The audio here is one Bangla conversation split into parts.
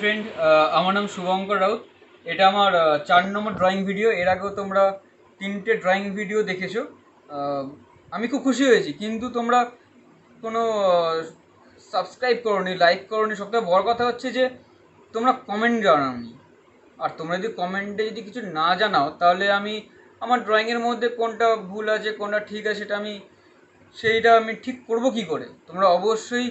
ফ্রেন্ড, আমার নাম শুভঙ্কর রাউত। এটা আমার 4 নম্বর ড্রয়িং ভিডিও। এর আগেও তোমরা 3টে ড্রয়িং ভিডিও দেখেছো। আহ, আমি খুব খুশি হয়েছি, কিন্তু তোমরা কোনো সাবস্ক্রাইব করোনি, লাইক করোনি। সবথেকে বড় কথা হচ্ছে যে তোমরা কমেন্ট জানাওনি। আর তোমরা যদি কমেন্টে যদি কিছু না জানাও, তাহলে আমি আমার ড্রয়িংয়ের মধ্যে কোনটা ভুল আছে কোনটা ঠিক আছে সেইটা আমি ঠিক করব কি করে। তোমরা অবশ্যই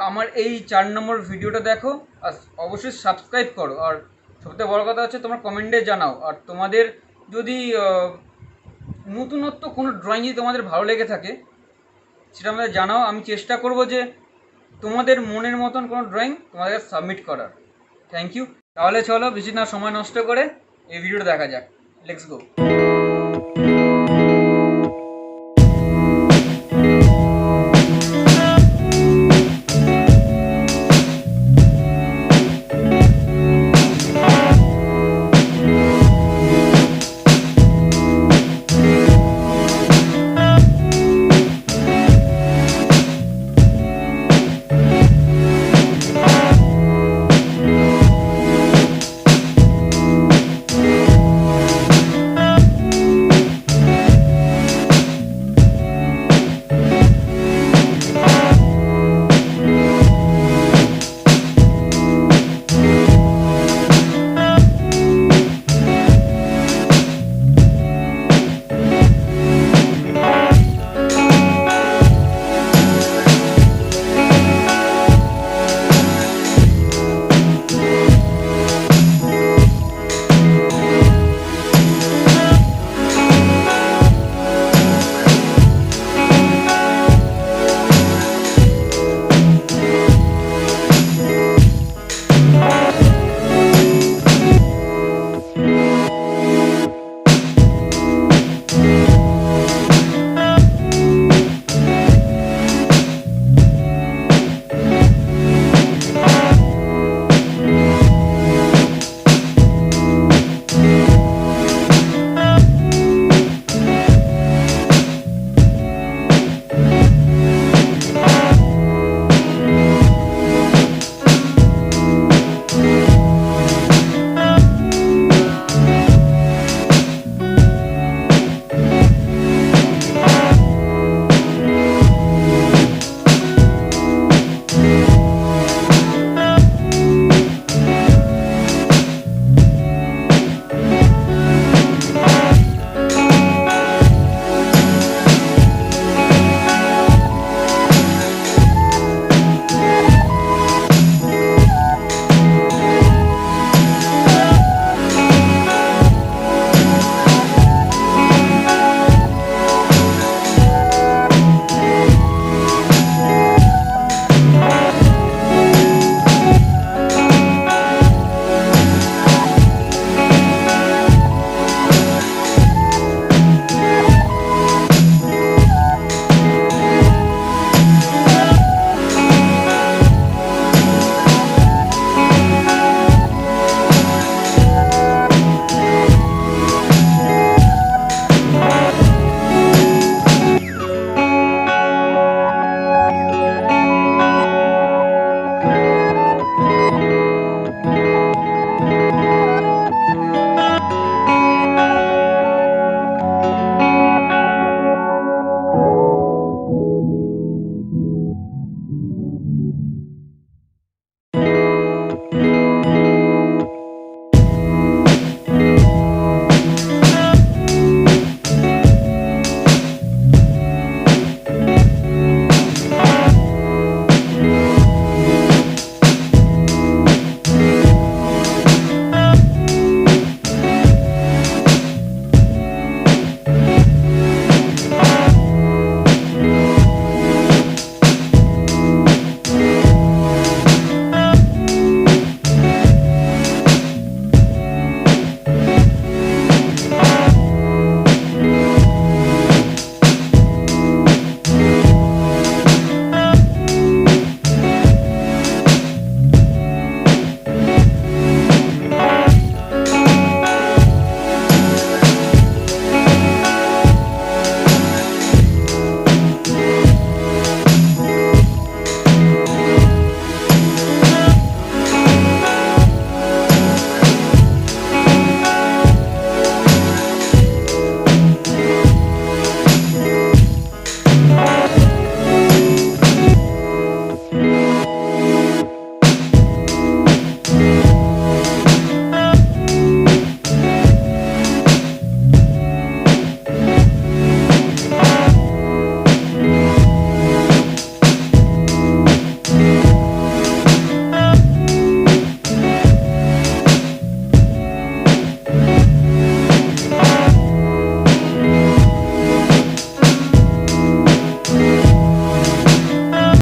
আমার এই 4 নম্বর ভিডিওটা দেখো, আর অবশ্যই সাবস্ক্রাইব করো। আর সবথেকে বড় কথা হচ্ছে তোমরা কমেন্টে জানাও। আর তোমাদের যদি নতুনত্ব কোনো ড্রয়িং যদি তোমাদের ভালো লেগে থাকে, সেটা আমাদের জানাও। আমি চেষ্টা করব যে তোমাদের মনের মতন কোনো ড্রয়িং তোমাদের সাবমিট করার। Thank you. তাহলে চলো বেশি না সময় নষ্ট করে এই ভিডিওটা দেখা যাক। Let's go.